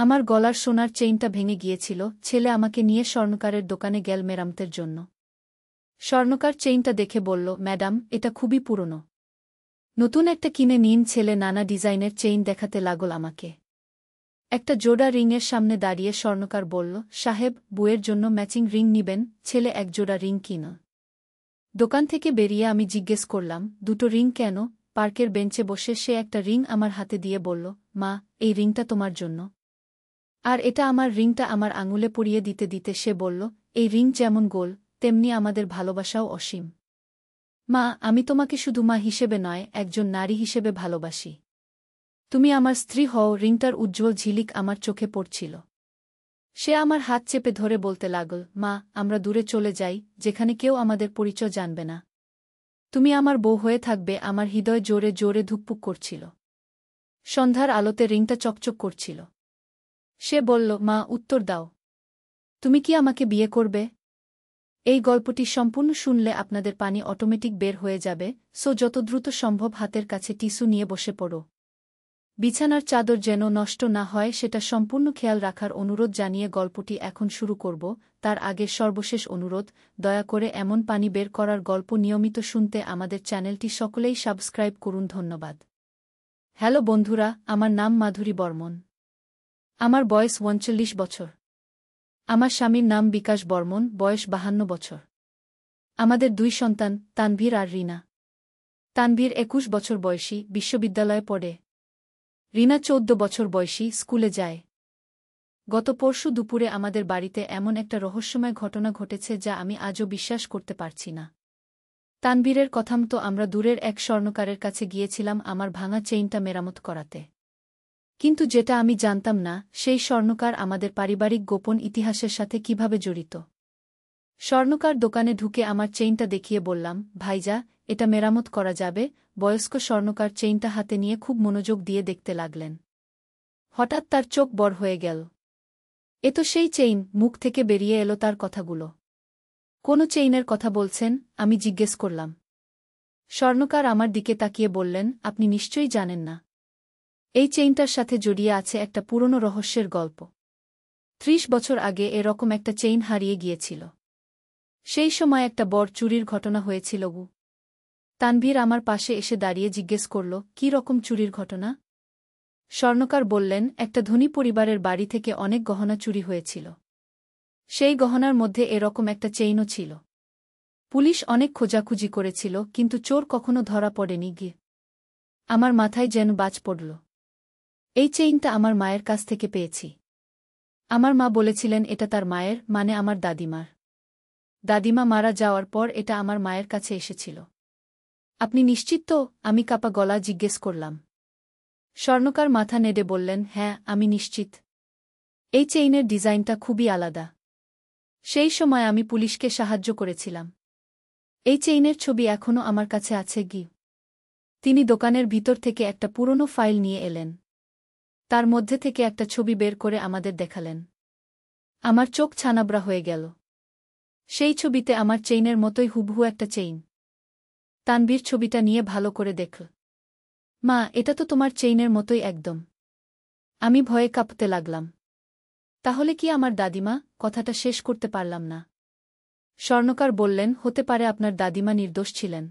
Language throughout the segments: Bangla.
আমার গলার সোনার চেইনটা ভেঙে গিয়েছিল। ছেলে আমাকে নিয়ে স্বর্ণকারের দোকানে গেল মেরামতের জন্য। স্বর্ণকার চেইনটা দেখে বলল, ম্যাডাম, এটা খুবই পুরনো। নতুন একটা কিনে নিন। ছেলে নানা ডিজাইনের চেইন দেখাতে লাগল আমাকে। একটা জোড়া রিংয়ের সামনে দাঁড়িয়ে স্বর্ণকার বলল, সাহেব, বউয়ের জন্য ম্যাচিং রিং নিবেন? ছেলে এক জোড়া রিং কিন। দোকান থেকে বেরিয়ে আমি জিজ্ঞেস করলাম, দুটো রিং কেন? পার্কের বেঞ্চে বসে সে একটা রিং আমার হাতে দিয়ে বলল, মা, এই রিংটা তোমার জন্য। আর এটা আমার রিংটা আমার আঙুলে পরিয়ে দিতে দিতে সে বলল, এই রিং যেমন গোল, তেমনি আমাদের ভালোবাসাও অসীম। মা, আমি তোমাকে শুধু মা হিসেবে নয়, একজন নারী হিসেবে ভালোবাসি। তুমি আমার স্ত্রী হও। রিংটার উজ্জ্বল ঝিলিক আমার চোখে পড়ছিল। সে আমার হাত চেপে ধরে বলতে লাগল, মা, আমরা দূরে চলে যাই, যেখানে কেউ আমাদের পরিচয় জানবে না। তুমি আমার বউ হয়ে থাকবে। আমার হৃদয় জোরে জোরে ধুকপুক করছিল। সন্ধ্যার আলোতে রিংটা চকচক করছিল। সে বলল, মা, উত্তর দাও। তুমি কি আমাকে বিয়ে করবে? এই গল্পটি সম্পূর্ণ শুনলে আপনাদের পানি অটোমেটিক বের হয়ে যাবে, সো যত দ্রুত সম্ভব হাতের কাছে টিস্যু নিয়ে বসে পড়ো। বিছানার চাদর যেন নষ্ট না হয় সেটা সম্পূর্ণ খেয়াল রাখার অনুরোধ জানিয়ে গল্পটি এখন শুরু করব। তার আগে সর্বশেষ অনুরোধ, দয়া করে এমন পানি বের করার গল্প নিয়মিত শুনতে আমাদের চ্যানেলটি সকলেই সাবস্ক্রাইব করুন। ধন্যবাদ। হ্যালো বন্ধুরা, আমার নাম মাধুরী বর্মন। আমার বয়স 39 বছর। আমার স্বামীর নাম বিকাশ বর্মন, বয়স 52 বছর। আমাদের 2 সন্তান, তানভীর আর রিনা। তানভীর 21 বছর বয়সী, বিশ্ববিদ্যালয়ে পড়ে। রিনা 14 বছর বয়সী, স্কুলে যায়। গত পরশু দুপুরে আমাদের বাড়িতে এমন একটা রহস্যময় ঘটনা ঘটেছে যা আমি আজও বিশ্বাস করতে পারছি না। তানভীরের কথামতো আমরা দূরের এক স্বর্ণকারের কাছে গিয়েছিলাম আমার ভাঙা চেইনটা মেরামত করাতে। কিন্তু যেটা আমি জানতাম না, সেই স্বর্ণকার আমাদের পারিবারিক গোপন ইতিহাসের সাথে কিভাবে জড়িত। স্বর্ণকার দোকানে ঢুকে আমার চেইনটা দেখিয়ে বললাম, ভাইজা, এটা মেরামত করা যাবে? বয়স্ক স্বর্ণকার চেইনটা হাতে নিয়ে খুব মনোযোগ দিয়ে দেখতে লাগলেন। হঠাৎ তার চোখ বড় হয়ে গেল। এ তো সেই চেইন। মুখ থেকে বেরিয়ে এলো তার কথাগুলো। কোন চেইনের কথা বলছেন? আমি জিজ্ঞেস করলাম। স্বর্ণকার আমার দিকে তাকিয়ে বললেন, আপনি নিশ্চয়ই জানেন না। এই চেইনটার সাথে জড়িয়ে আছে একটা পুরনো রহস্যের গল্প। 30 বছর আগে এরকম একটা চেইন হারিয়ে গিয়েছিল। সেই সময় একটা বড় চুরির ঘটনা হয়েছিল। তানভীর আমার পাশে এসে দাঁড়িয়ে জিজ্ঞেস করল, কী রকম চুরির ঘটনা? স্বর্ণকার বললেন, একটা ধনী পরিবারের বাড়ি থেকে অনেক গহনা চুরি হয়েছিল। সেই গহনার মধ্যে এরকম একটা চেইনও ছিল। পুলিশ অনেক খোঁজাখুঁজি করেছিল, কিন্তু চোর কখনো ধরা পড়েনি। গিয়ে আমার মাথায় যেন বাজ পড়ল। এই চেইনটা আমার মায়ের কাছ থেকে পেয়েছি। আমার মা বলেছিলেন এটা তার মায়ের, মানে আমার দাদিমার। দাদিমা মারা যাওয়ার পর এটা আমার মায়ের কাছে এসেছিল। আপনি নিশ্চিত তো? আমি কাপা গলা জিজ্ঞেস করলাম। স্বর্ণকার মাথা নেড়ে বললেন, হ্যাঁ, আমি নিশ্চিত। এই চেইনের ডিজাইনটা খুবই আলাদা। সেই সময় আমি পুলিশকে সাহায্য করেছিলাম। এই চেইনের ছবি এখনও আমার কাছে আছে। তিনি দোকানের ভিতর থেকে একটা পুরনো ফাইল নিয়ে এলেন। তার মধ্যে থেকে একটা ছবি বের করে আমাদের দেখালেন। আমার চোখ ছানাবড়া হয়ে গেল। সেই ছবিতে আমার চেইনের মতোই হুবহু একটা চেইন। তানভীর ছবিটা নিয়ে ভালো করে দেখল। মা, এটা তো তোমার চেইনের মতোই একদম। আমি ভয়ে কাঁপতে লাগলাম। তাহলে কি আমার দাদিমা? কথাটা শেষ করতে পারলাম না। স্বর্ণকার বললেন, হতে পারে আপনার দাদিমা নির্দোষ ছিলেন।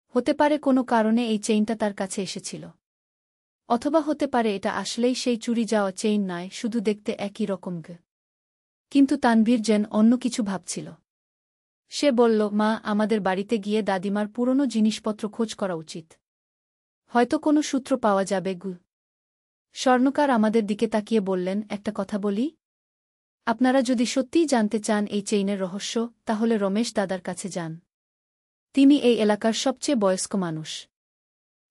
হতে পারে কোনো কারণে এই চেইনটা তার কাছে এসেছিল। অথবা হতে পারে এটা আসলেই সেই চুরি যাওয়া চেইন নয়, শুধু দেখতে একই রকম। কিন্তু তানভীর যেন অন্য কিছু ভাবছিল। সে বলল, মা, আমাদের বাড়িতে গিয়ে দাদিমার পুরনো জিনিসপত্র খোঁজ করা উচিত। হয়তো কোনো সূত্র পাওয়া যাবে। স্বর্ণকার আমাদের দিকে তাকিয়ে বললেন, একটা কথা বলি? আপনারা যদি সত্যিই জানতে চান এই চেইনের রহস্য, তাহলে রমেশ দাদার কাছে যান। তিনি এই এলাকার সবচেয়ে বয়স্ক মানুষ।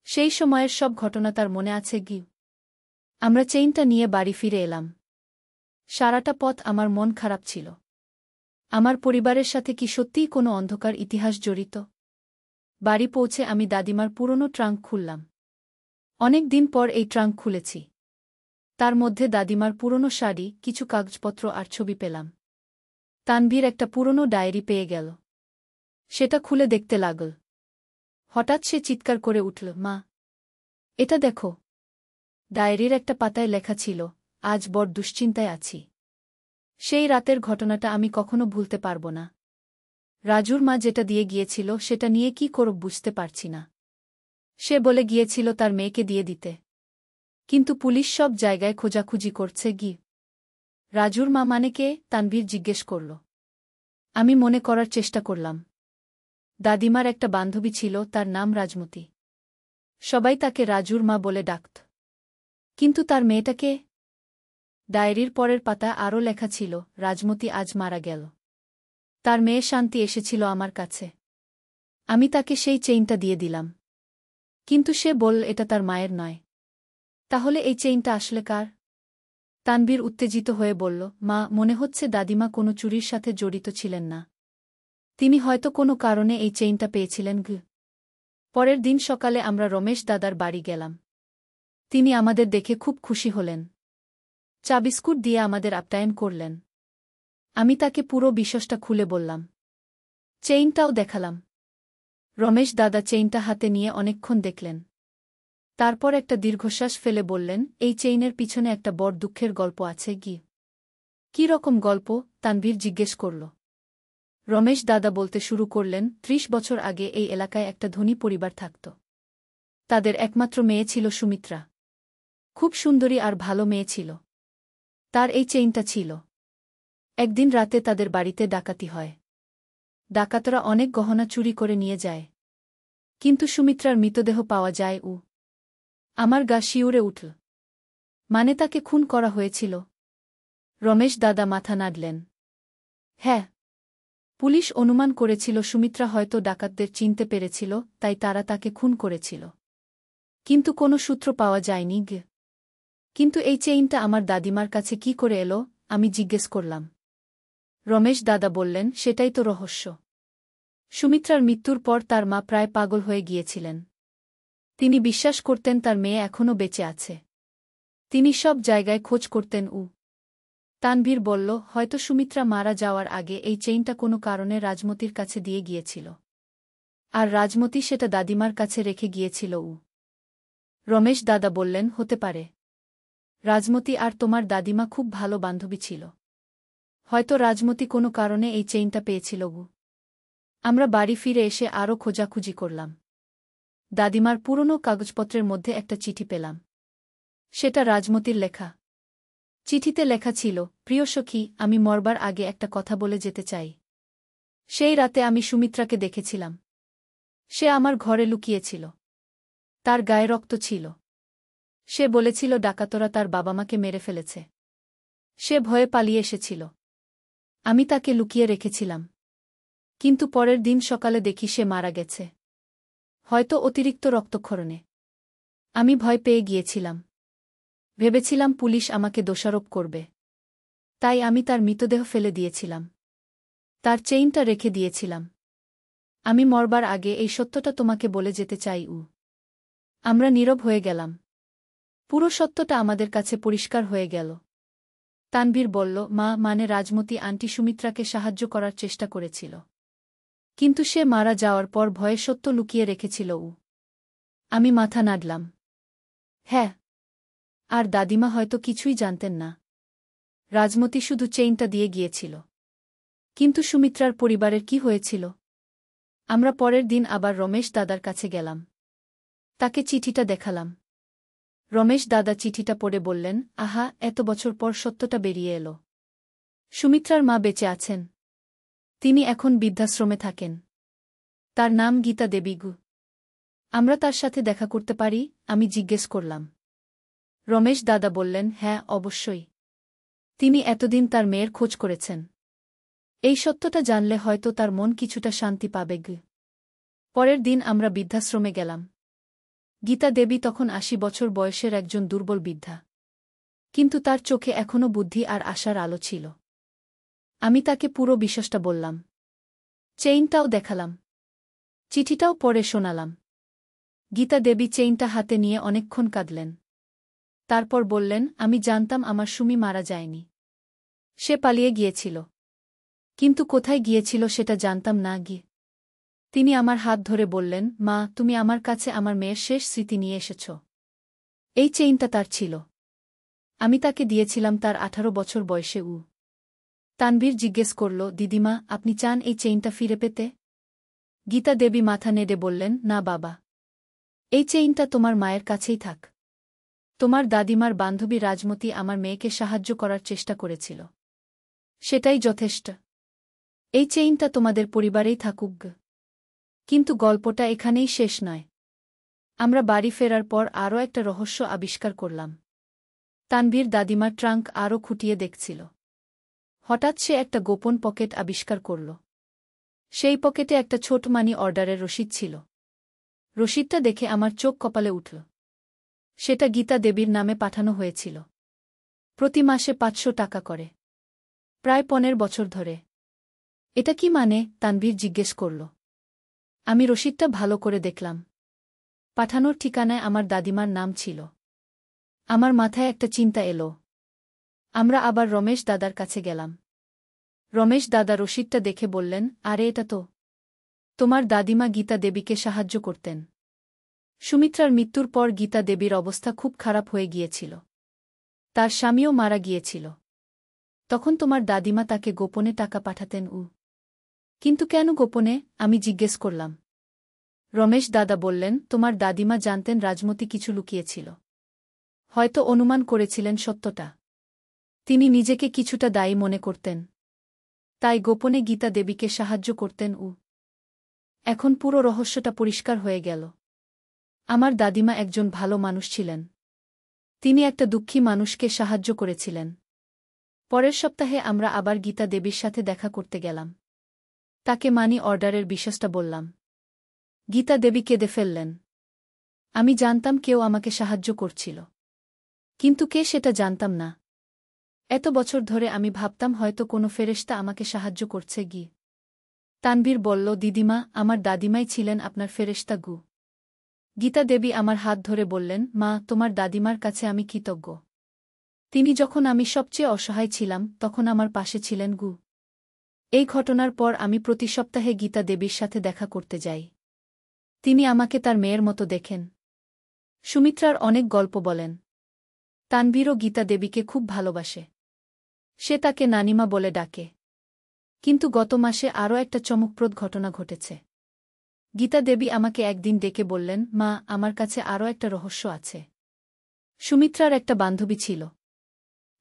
সেই সময়ের সব ঘটনা তার মনে আছে। আমরা চেইনটা নিয়ে বাড়ি ফিরে এলাম। সারাটা পথ আমার মন খারাপ ছিল। আমার পরিবারের সাথে কি সত্যিই কোনো অন্ধকার ইতিহাস জড়িত? বাড়ি পৌঁছে আমি দাদিমার পুরনো ট্রাঙ্ক খুললাম। অনেক দিন পর এই ট্রাঙ্ক খুলেছি। তার মধ্যে দাদিমার পুরনো শাড়ি, কিছু কাগজপত্র আর ছবি পেলাম। তানভীর একটা পুরনো ডায়েরি পেয়ে গেল। সেটা খুলে দেখতে লাগল। হঠাৎ সে চিৎকার করে উঠল, মা, এটা দেখো। ডায়েরির একটা পাতায় লেখা ছিল, আজ বড় দুশ্চিন্তায় আছি। সেই রাতের ঘটনাটা আমি কখনো ভুলতে পারব না। রাজুর মা যেটা দিয়ে গিয়েছিল সেটা নিয়ে কি করব বুঝতে পারছি না। সে বলে গিয়েছিল তার মেয়েকে দিয়ে দিতে। কিন্তু পুলিশ সব জায়গায় খোঁজাখুঁজি করছে গি। রাজুর মা মানে কে? তানভীর জিজ্ঞেস করল। আমি মনে করার চেষ্টা করলাম। দাদিমার একটা বান্ধবী ছিল, তার নাম রাজমতি। সবাই তাকে রাজুর মা বলে ডাকত। কিন্তু তার মেয়েটাকে? ডায়েরির পরের পাতা আরও লেখা ছিল, রাজমতি আজ মারা গেল। তার মেয়ে শান্তি এসেছিল আমার কাছে। আমি তাকে সেই চেইনটা দিয়ে দিলাম। কিন্তু সে বলল এটা তার মায়ের নয়। তাহলে এই চেইনটা আসলে কার? তানভীর উত্তেজিত হয়ে বলল, মা, মনে হচ্ছে দাদিমা কোনো চুরির সাথে জড়িত ছিলেন না। তিনি হয়তো কোনো কারণে এই চেইনটা পেয়েছিলেন। পরের দিন সকালে আমরা রমেশ দাদার বাড়ি গেলাম। তিনি আমাদের দেখে খুব খুশি হলেন। চা বিস্কুট দিয়ে আমাদের আপ্যায়ন করলেন। আমি তাকে পুরো বিষয়টা খুলে বললাম। চেইনটাও দেখালাম। রমেশ দাদা চেইনটা হাতে নিয়ে অনেকক্ষণ দেখলেন। তারপর একটা দীর্ঘশ্বাস ফেলে বললেন, এই চেইনের পিছনে একটা বড় দুঃখের গল্প আছে গি। কী রকম গল্প? তানভীর জিজ্ঞেস করল। রমেশ দাদা বলতে শুরু করলেন, ৩০ বছর আগে এই এলাকায় একটা ধনী পরিবার থাকত। তাদের একমাত্র মেয়ে ছিল সুমিত্রা। খুব সুন্দরী আর ভালো মেয়ে ছিল। তার এই চেইনটা ছিল। একদিন রাতে তাদের বাড়িতে ডাকাতি হয়। ডাকাতরা অনেক গহনা চুরি করে নিয়ে যায়। কিন্তু সুমিত্রার মৃতদেহ পাওয়া যায়। আমার গা শিউরে উঠল। মানে তাকে খুন করা হয়েছিল? রমেশ দাদা মাথা নাড়লেন। হ্যাঁ। পুলিশ অনুমান করেছিল সুমিত্রা হয়তো ডাকাতদের চিনতে পেরেছিল, তাই তারা তাকে খুন করেছিল। কিন্তু কোনো সূত্র পাওয়া যায়নি। কিন্তু এই চেইনটা আমার দাদিমার কাছে কি করে এলো? আমি জিজ্ঞেস করলাম। রমেশ দাদা বললেন, সেটাই তো রহস্য। সুমিত্রার মৃত্যুর পর তার মা প্রায় পাগল হয়ে গিয়েছিলেন। তিনি বিশ্বাস করতেন তার মেয়ে এখনও বেঁচে আছে। তিনি সব জায়গায় খোঁজ করতেন। তানভীর বলল, হয়তো সুমিত্রা মারা যাওয়ার আগে এই চেইনটা কোনো কারণে রাজমতির কাছে দিয়ে গিয়েছিল। আর রাজমতি সেটা দাদিমার কাছে রেখে গিয়েছিল। রমেশ দাদা বললেন, হতে পারে। রাজমতি আর তোমার দাদিমা খুব ভালো বান্ধবী ছিল। হয়তো রাজমতি কোনো কারণে এই চেইনটা পেয়েছিল। আমরা বাড়ি ফিরে এসে আরও খোঁজাখুঁজি করলাম। দাদিমার পুরনো কাগজপত্রের মধ্যে একটা চিঠি পেলাম। সেটা রাজমতির লেখা। চিঠিতে লেখা ছিল, প্রিয় সখী, আমি মরবার আগে একটা কথা বলে যেতে চাই। সেই রাতে আমি সুমিত্রাকে দেখেছিলাম। সে আমার ঘরে লুকিয়েছিল। তার গায়ে রক্ত ছিল। সে বলেছিল ডাকাতরা তার বাবা-মাকে মেরে ফেলেছে। সে ভয়ে পালিয়ে এসেছিল। আমি তাকে লুকিয়ে রেখেছিলাম। কিন্তু পরের দিন সকালে দেখি সে মারা গেছে। হয়তো অতিরিক্ত রক্তক্ষরণে। আমি ভয় পেয়ে গিয়েছিলাম। ভেবেছিলাম পুলিশ আমাকে দোষারোপ করবে। তাই আমি তার মৃতদেহ ফেলে দিয়েছিলাম। তার চেইনটা রেখে দিয়েছিলাম। আমি মরবার আগে এই সত্যটা তোমাকে বলে যেতে চাই। আমরা নীরব হয়ে গেলাম। পুরো সত্যটা আমাদের কাছে পরিষ্কার হয়ে গেল। তানভীর বলল, মা, মানে রাজমতি আন্টি সুমিত্রাকে সাহায্য করার চেষ্টা করেছিল। কিন্তু সে মারা যাওয়ার পর ভয়ে সত্য লুকিয়ে রেখেছিল। আমি মাথা নাড়লাম। হ্যাঁ। আর দাদিমা হয়তো কিছুই জানতেন না। রাজমতি শুধু চেইনটা দিয়ে গিয়েছিল। কিন্তু সুমিত্রার পরিবারের কি হয়েছিল? আমরা পরের দিন আবার রমেশ দাদার কাছে গেলাম। তাকে চিঠিটা দেখালাম। রমেশ দাদা চিঠিটা পড়ে বললেন, আহা, এত বছর পর সত্যটা বেরিয়ে এলো। সুমিত্রার মা বেঁচে আছেন। তিনি এখন বৃদ্ধাশ্রমে থাকেন। তার নাম গীতা দেবী। আমরা তার সাথে দেখা করতে পারি? আমি জিজ্ঞেস করলাম। রমেশ দাদা বললেন, হ্যাঁ, অবশ্যই। তিনি এতদিন তার মেয়ের খোঁজ করেছেন। এই সত্যটা জানলে হয়তো তার মন কিছুটা শান্তি পাবে। পরের দিন আমরা বৃদ্ধাশ্রমে গেলাম। গীতা দেবী তখন ৮০ বছর বয়সের একজন দুর্বল বৃদ্ধা। কিন্তু তার চোখে এখনও বুদ্ধি আর আশার আলো ছিল। আমি তাকে পুরো বিষয়টা বললাম। চেইনটাও দেখালাম। চিঠিটাও পড়ে শোনালাম। গীতা দেবী চেইনটা হাতে নিয়ে অনেকক্ষণ কাঁদলেন। তারপর বললেন, আমি জানতাম আমার সুমি মারা যায়নি। সে পালিয়ে গিয়েছিল। কিন্তু কোথায় গিয়েছিল সেটা জানতাম না। তিনি আমার হাত ধরে বললেন, মা, তুমি আমার কাছে আমার মেয়ের শেষ স্মৃতি নিয়ে এসেছ। এই চেইনটা তার ছিল। আমি তাকে দিয়েছিলাম তার 18 বছর বয়সে। তানভীর জিজ্ঞেস করল, দিদিমা, আপনি চান এই চেইনটা ফিরে পেতে? গীতা দেবী মাথা নেড়ে বললেন, না বাবা। এই চেইনটা তোমার মায়ের কাছেই থাক। তোমার দাদিমার বান্ধবী রাজমতি আমার মেয়েকে সাহায্য করার চেষ্টা করেছিল। সেটাই যথেষ্ট। এই চেইনটা তোমাদের পরিবারেই থাকুক। কিন্তু গল্পটা এখানেই শেষ নয়। আমরা বাড়ি ফেরার পর আরও একটা রহস্য আবিষ্কার করলাম। তানভীর দাদিমার ট্রাঙ্ক আরও খুঁটিয়ে দেখছিল। হঠাৎ সে একটা গোপন পকেট আবিষ্কার করল। সেই পকেটে একটা ছোট মানি অর্ডারের রসিদ ছিল। রসিদটা দেখে আমার চোখ কপালে উঠল। সেটা গীতা দেবীর নামে পাঠানো হয়েছিল। প্রতি মাসে 500 টাকা করে। প্রায় 15 বছর ধরে। এটা কি মানে? তানভীর জিজ্ঞেস করল। আমি রসিদটা ভালো করে দেখলাম। পাঠানোর ঠিকানায় আমার দাদিমার নাম ছিল। আমার মাথায় একটা চিন্তা এলো। আমরা আবার রমেশ দাদার কাছে গেলাম। রমেশ দাদা রসিদটা দেখে বললেন, আরে এটা তো তোমার দাদিমা গীতা দেবীকে সাহায্য করতেন। সুমিত্রার মৃত্যুর পর গীতা দেবীর অবস্থা খুব খারাপ হয়ে গিয়েছিল। তার স্বামীও মারা গিয়েছিল। তখন তোমার দাদিমা তাকে গোপনে টাকা পাঠাতেন। কিন্তু কেন গোপনে? আমি জিজ্ঞেস করলাম। রমেশ দাদা বললেন, তোমার দাদিমা জানতেন রাজমতি কিছু লুকিয়েছিল। হয়তো অনুমান করেছিলেন সত্যটা। তিনি নিজেকে কিছুটা দায়ী মনে করতেন। তাই গোপনে গীতা দেবীকে সাহায্য করতেন। এখন পুরো রহস্যটা পরিষ্কার হয়ে গেল। আমার দাদিমা একজন ভালো মানুষ ছিলেন। তিনি একটা দুঃখী মানুষকে সাহায্য করেছিলেন। পরের সপ্তাহে আমরা আবার গীতা দেবীর সাথে দেখা করতে গেলাম। তাকে মানি অর্ডারের বিষয়টা বললাম। গীতা দেবী কেঁদে ফেললেন। আমি জানতাম কেউ আমাকে সাহায্য করছিল। কিন্তু কে সেটা জানতাম না। এত বছর ধরে আমি ভাবতাম হয়তো কোনো ফেরেশতা আমাকে সাহায্য করছে। তানভীর বলল, দিদিমা, আমার দাদিমাই ছিলেন আপনার ফেরেশতা। গীতা দেবী আমার হাত ধরে বললেন, মা, তোমার দাদিমার কাছে আমি কৃতজ্ঞ। তিনি যখন আমি সবচেয়ে অসহায় ছিলাম তখন আমার পাশে ছিলেন। এই ঘটনার পর আমি প্রতি সপ্তাহে গীতা দেবীর সাথে দেখা করতে যাই। তিনি আমাকে তার মেয়ের মতো দেখেন। সুমিত্রার অনেক গল্প বলেন। তানভীরও গীতা দেবীকে খুব ভালোবাসে। সে তাকে নানিমা বলে ডাকে। কিন্তু গত মাসে আরও একটা চমকপ্রদ ঘটনা ঘটেছে। গীতা দেবী আমাকে একদিন ডেকে বললেন, মা, আমার কাছে আরও একটা রহস্য আছে। সুমিত্রার একটা বান্ধবী ছিল।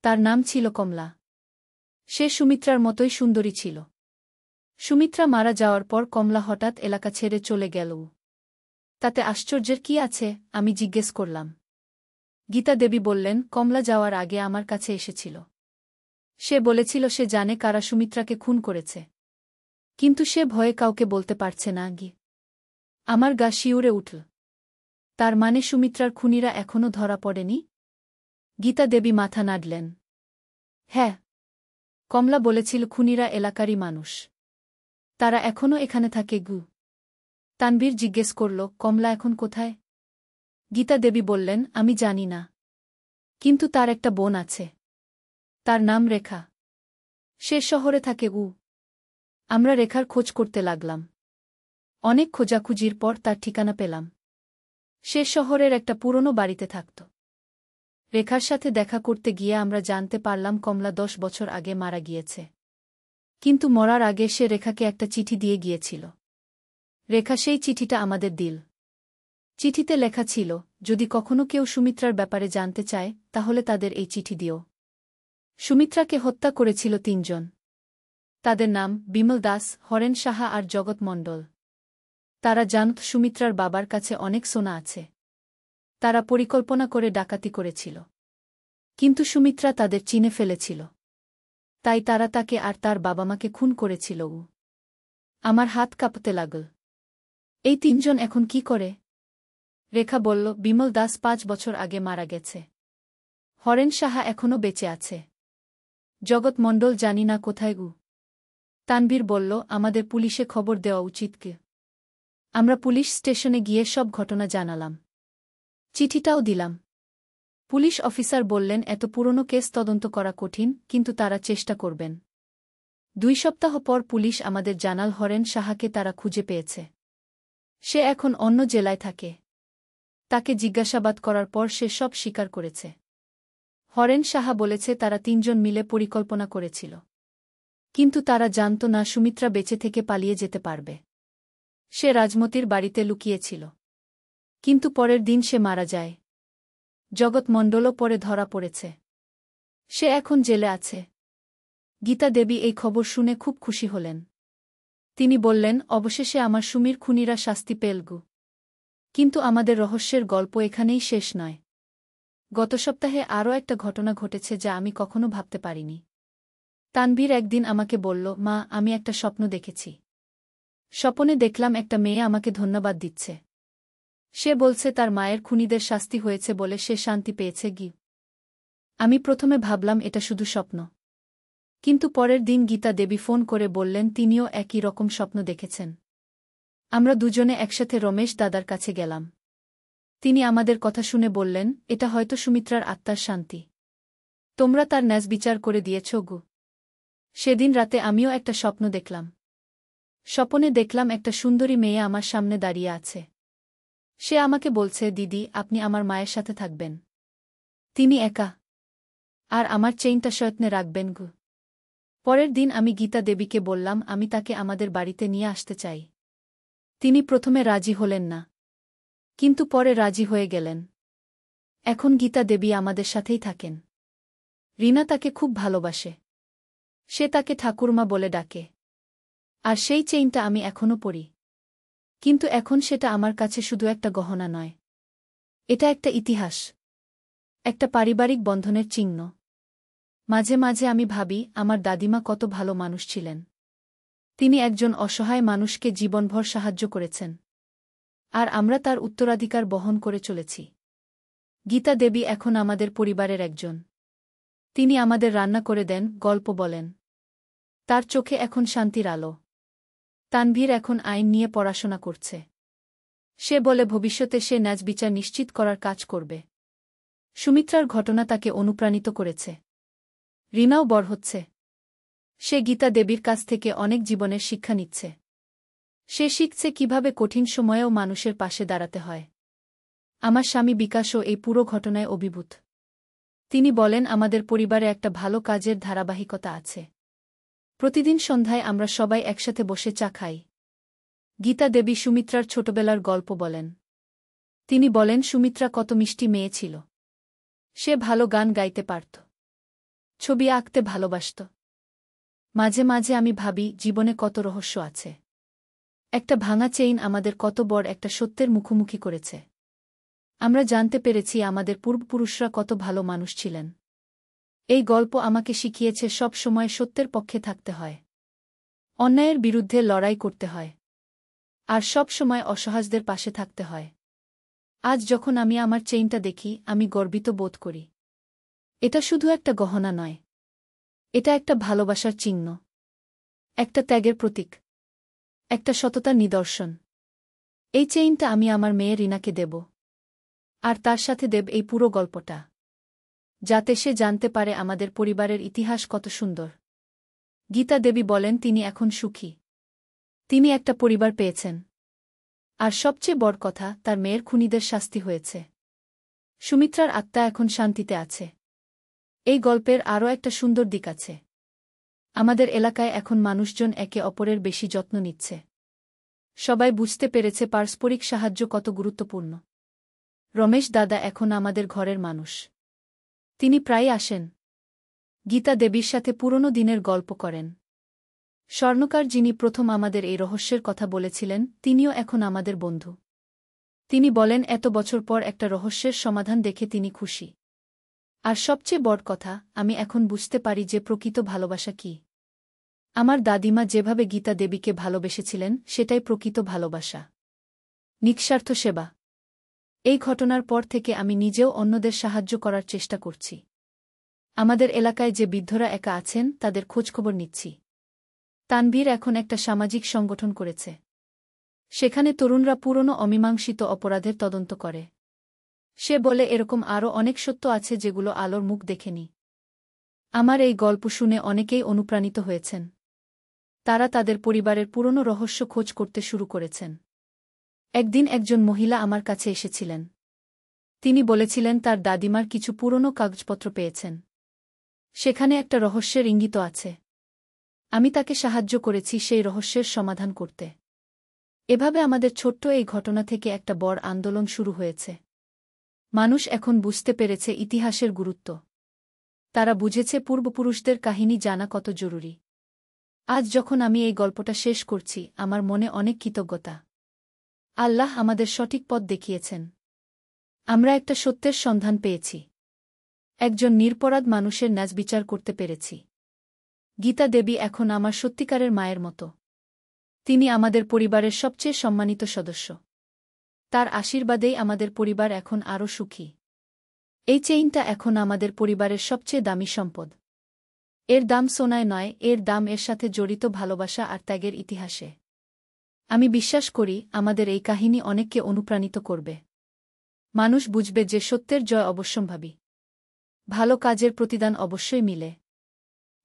তার নাম ছিল কমলা। সে সুমিত্রার মতোই সুন্দরী ছিল। সুমিত্রা মারা যাওয়ার পর কমলা হঠাৎ এলাকা ছেড়ে চলে গেল। তাতে আশ্চর্যের কি আছে? আমি জিজ্ঞেস করলাম। গীতা দেবী বললেন, কমলা যাওয়ার আগে আমার কাছে এসেছিল। সে বলেছিল সে জানে কারা সুমিত্রাকে খুন করেছে। কিন্তু সে ভয়ে কাউকে বলতে পারছে না। আমার গা শিউরে উঠল। তার মানে সুমিত্রার খুনিরা এখনও ধরা পড়েনি? গীতা দেবী মাথা নাড়লেন। হ্যাঁ, কমলা বলেছিল খুনিরা এলাকারই মানুষ। তারা এখনও এখানে থাকে। তানভীর জিজ্ঞেস করল, কমলা এখন কোথায়? গীতা দেবী বললেন, আমি জানি না। কিন্তু তার একটা বোন আছে। তার নাম রেখা। সে শহরে থাকে। আমরা রেখার খোঁজ করতে লাগলাম। অনেক খোঁজাখুঁজির পর তার ঠিকানা পেলাম। সে শহরের একটা পুরনো বাড়িতে থাকত। রেখার সাথে দেখা করতে গিয়ে আমরা জানতে পারলাম কমলা 10 বছর আগে মারা গিয়েছে। কিন্তু মরার আগে সে রেখাকে একটা চিঠি দিয়ে গিয়েছিল। রেখা সেই চিঠিটা আমাদের দিল। চিঠিতে লেখা ছিল, যদি কখনো কেউ সুমিত্রার ব্যাপারে জানতে চায় তাহলে তাদের এই চিঠি দিও। সুমিত্রাকে হত্যা করেছিল 3 জন। তাদের নাম বিমল দাস, হরেন সাহা আর জগৎ মণ্ডল। তারা জানত সুমিত্রার বাবার কাছে অনেক সোনা আছে। তারা পরিকল্পনা করে ডাকাতি করেছিল। কিন্তু সুমিত্রা তাদের চিনে ফেলেছিল। তাই তারা তাকে আর তার বাবা-মাকে খুন করেছিল। আমার হাত কাঁপতে লাগল। এই 3 জন এখন কি করে? রেখা বলল, বিমল দাস 5 বছর আগে মারা গেছে। হরেন সাহা এখনও বেঁচে আছে। জগৎ মণ্ডল জানি না কোথায়। তানভীর বলল, আমাদের পুলিশে খবর দেওয়া উচিত। আমরা পুলিশ স্টেশনে গিয়ে সব ঘটনা জানালাম। চিঠিটাও দিলাম। পুলিশ অফিসার বললেন, এত পুরনো কেস তদন্ত করা কঠিন, কিন্তু তারা চেষ্টা করবেন। 2 সপ্তাহ পর পুলিশ আমাদের জানাল হরেন সাহাকে তারা খুঁজে পেয়েছে। সে এখন অন্য জেলায় থাকে। তাকে জিজ্ঞাসাবাদ করার পর সে সব স্বীকার করেছে। হরেন সাহা বলেছে তারা তিনজন মিলে পরিকল্পনা করেছিল। কিন্তু তারা জানত না সুমিত্রা বেঁচে থেকে পালিয়ে যেতে পারবে। সে রাজমতির বাড়িতে লুকিয়েছিল। কিন্তু পরের দিন সে মারা যায়। জগৎ মণ্ডলও পরে ধরা পড়েছে। সে এখন জেলে আছে। গীতা দেবী এই খবর শুনে খুব খুশি হলেন। তিনি বললেন, অবশেষে আমার সুমির খুনিরা শাস্তি পেলগু। কিন্তু আমাদের রহস্যের গল্প এখানেই শেষ নয়। গত সপ্তাহে আরও একটা ঘটনা ঘটেছে যা আমি কখনো ভাবতে পারিনি। তানভীর একদিন আমাকে বলল, মা, আমি একটা স্বপ্ন দেখেছি। স্বপনে দেখলাম একটা মেয়ে আমাকে ধন্যবাদ দিচ্ছে। সে বলছে তার মায়ের খুনিদের শাস্তি হয়েছে বলে সে শান্তি পেয়েছে। আমি প্রথমে ভাবলাম এটা শুধু স্বপ্ন। কিন্তু পরের দিন গীতা দেবী ফোন করে বললেন তিনিও একই রকম স্বপ্ন দেখেছেন। আমরা দুজনে একসাথে রমেশ দাদার কাছে গেলাম। তিনি আমাদের কথা শুনে বললেন, এটা হয়তো সুমিত্রার আত্মার শান্তি। তোমরা তার ন্যায় বিচার করে দিয়েছ গু। সেদিন রাতে আমিও একটা স্বপ্ন দেখলাম। স্বপনে দেখলাম একটা সুন্দরী মেয়ে আমার সামনে দাঁড়িয়ে আছে। সে আমাকে বলছে, দিদি, আপনি আমার মায়ের সাথে থাকবেন। তিনি একা। আর আমার চেইনটা যত্নে রাখবেন গু। পরের দিন আমি গীতা দেবীকে বললাম আমি তাকে আমাদের বাড়িতে নিয়ে আসতে চাই। তিনি প্রথমে রাজি হলেন না। কিন্তু পরে রাজি হয়ে গেলেন। এখন গীতা দেবী আমাদের সাথেই থাকেন। রিনা তাকে খুব ভালোবাসে। সে তাকে ঠাকুরমা বলে ডাকে। আর সেই চেইনটা আমি এখনও পরি। কিন্তু এখন সেটা আমার কাছে শুধু একটা গহনা নয়। এটা একটা ইতিহাস। একটা পারিবারিক বন্ধনের চিহ্ন। মাঝে মাঝে আমি ভাবি আমার দাদিমা কত ভালো মানুষ ছিলেন। তিনি একজন অসহায় মানুষকে জীবনভর সাহায্য করেছেন। আর আমরা তার উত্তরাধিকার বহন করে চলেছি। গীতা দেবী এখন আমাদের পরিবারের একজন। তিনি আমাদের রান্না করে দেন, গল্প বলেন। তার চোখে এখন শান্তির আলো। তানভীর এখন আইন নিয়ে পড়াশোনা করছে। সে বলে ভবিষ্যতে সে ন্যায় বিচার নিশ্চিত করার কাজ করবে। সুমিত্রার ঘটনা তাকে অনুপ্রাণিত করেছে। রিনাও বড় হচ্ছে। সে গীতা দেবীর কাছ থেকে অনেক জীবনের শিক্ষা নিচ্ছে। সে শিখছে কিভাবে কঠিন সময়েও মানুষের পাশে দাঁড়াতে হয়। আমার স্বামী বিকাশও এই পুরো ঘটনায় অভিভূত। তিনি বলেন আমাদের পরিবারে একটা ভালো কাজের ধারাবাহিকতা আছে। প্রতিদিন সন্ধ্যায় আমরা সবাই একসাথে বসে চা খাই। গীতা দেবী সুমিত্রার ছোটবেলার গল্প বলেন। তিনি বলেন সুমিত্রা কত মিষ্টি মেয়ে ছিল। সে ভালো গান গাইতে পারত। ছবি আঁকতে ভালোবাসত। মাঝে মাঝে আমি ভাবি জীবনে কত রহস্য আছে। একটা ভাঙা চেইন আমাদের কত বড় একটা সত্যের মুখোমুখি করেছে। আমরা জানতে পেরেছি আমাদের পূর্বপুরুষরা কত ভালো মানুষ ছিলেন। এই গল্প আমাকে শিখিয়েছে সব সময় সত্যের পক্ষে থাকতে হয়। অন্যায়ের বিরুদ্ধে লড়াই করতে হয়। আর সব সময় অসহায়দের পাশে থাকতে হয়। আজ যখন আমি আমার চেইনটা দেখি আমি গর্বিত বোধ করি। এটা শুধু একটা গহনা নয়। এটা একটা ভালোবাসার চিহ্ন। একটা ত্যাগের প্রতীক। একটা সততার নিদর্শন। এই চেইনটা আমি আমার মেয়ে রিনাকে দেব। আর তার সাথে দেব এই পুরো গল্পটা। যাতে সে জানতে পারে আমাদের পরিবারের ইতিহাস কত সুন্দর। গীতা দেবী বলেন তিনি এখন সুখী। তিনি একটা পরিবার পেয়েছেন। আর সবচেয়ে বড় কথা তার মেয়ের খুনিদের শাস্তি হয়েছে। সুমিত্রার আত্মা এখন শান্তিতে আছে। এই গল্পের আরও একটা সুন্দর দিক আছে। আমাদের এলাকায় এখন মানুষজন একে অপরের বেশি যত্ন নিচ্ছে। সবাই বুঝতে পেরেছে পারস্পরিক সাহায্য কত গুরুত্বপূর্ণ। রমেশ দাদা এখন আমাদের ঘরের মানুষ। তিনি প্রায় আসেন। গীতা দেবীর সাথে পুরনো দিনের গল্প করেন। স্বর্ণকার যিনি প্রথম আমাদের এই রহস্যের কথা বলেছিলেন তিনিও এখন আমাদের বন্ধু। তিনি বলেন এত বছর পর একটা রহস্যের সমাধান দেখে তিনি খুশি। আর সবচেয়ে বড় কথা আমি এখন বুঝতে পারি যে প্রকৃত ভালোবাসা কী। আমার দাদিমা যেভাবে গীতা দেবীকে ভালোবেসেছিলেন সেটাই প্রকৃত ভালোবাসা। নিঃস্বার্থ সেবা। এই ঘটনার পর থেকে আমি নিজেও অন্যদের সাহায্য করার চেষ্টা করছি। আমাদের এলাকায় যে বৃদ্ধরা একা আছেন তাদের খোঁজখবর নিচ্ছি। তানভীর এখন একটা সামাজিক সংগঠন করেছে। সেখানে তরুণরা পুরনো অমীমাংসিত অপরাধের তদন্ত করে। সে বলে এরকম আরও অনেক সত্য আছে যেগুলো আলোর মুখ দেখেনি। আমার এই গল্প শুনে অনেকেই অনুপ্রাণিত হয়েছেন। তারা তাদের পরিবারের পুরনো রহস্য খোঁজ করতে শুরু করেছেন। একদিন একজন মহিলা আমার কাছে এসেছিলেন। তিনি বলেছিলেন তার দাদিমার কিছু পুরনো কাগজপত্র পেয়েছেন। সেখানে একটা রহস্যের ইঙ্গিত আছে। আমি তাকে সাহায্য করেছি সেই রহস্যের সমাধান করতে। এভাবে আমাদের ছোট্ট এই ঘটনা থেকে একটা বড় আন্দোলন শুরু হয়েছে। মানুষ এখন বুঝতে পেরেছে ইতিহাসের গুরুত্ব। তারা বুঝেছে পূর্বপুরুষদের কাহিনী জানা কত জরুরি। আজ যখন আমি এই গল্পটা শেষ করছি, আমার মনে অনেক কৃতজ্ঞতা। আল্লাহ আমাদের সঠিক পথ দেখিয়েছেন। আমরা একটা সত্যের সন্ধান পেয়েছি। একজন নিরপরাধ মানুষের ন্যায়বিচার করতে পেরেছি। গীতা দেবী এখন আমার সত্যিকারের মায়ের মতো। তিনি আমাদের পরিবারের সবচেয়ে সম্মানিত সদস্য। তার আশীর্বাদেই আমাদের পরিবার এখন আরও সুখী। এই চেইনটা এখন আমাদের পরিবারের সবচেয়ে দামি সম্পদ। এর দাম সোনায় নয়, এর দাম এর সাথে জড়িত ভালোবাসা আর ত্যাগের ইতিহাসে। আমি বিশ্বাস করি আমাদের এই কাহিনী অনেককে অনুপ্রাণিত করবে। মানুষ বুঝবে যে সত্যের জয় অবশ্যম্ভাবী। ভালো কাজের প্রতিদান অবশ্যই মিলে।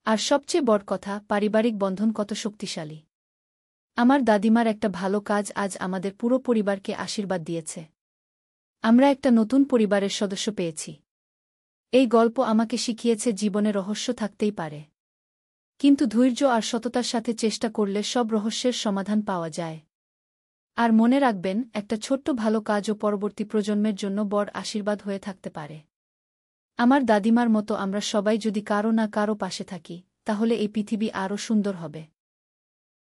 আর সবচেয়ে বড় কথা, পারিবারিক বন্ধন কত শক্তিশালী। আমার দাদিমার একটা ভালো কাজ আজ আমাদের পুরো পরিবারকে আশীর্বাদ দিয়েছে। আমরা একটা নতুন পরিবারের সদস্য পেয়েছি। এই গল্প আমাকে শিখিয়েছে জীবনে রহস্য থাকতেই পারে, কিন্তু ধৈর্য আর সততার সাথে চেষ্টা করলে সব রহস্যের সমাধান পাওয়া যায়। আর মনে রাখবেন, একটা ছোট্ট ভালো কাজও পরবর্তী প্রজন্মের জন্য বড় আশীর্বাদ হয়ে থাকতে পারে। আমার দাদিমার মতো আমরা সবাই যদি কারো না কারো পাশে থাকি, তাহলে এই পৃথিবী আরও সুন্দর হবে।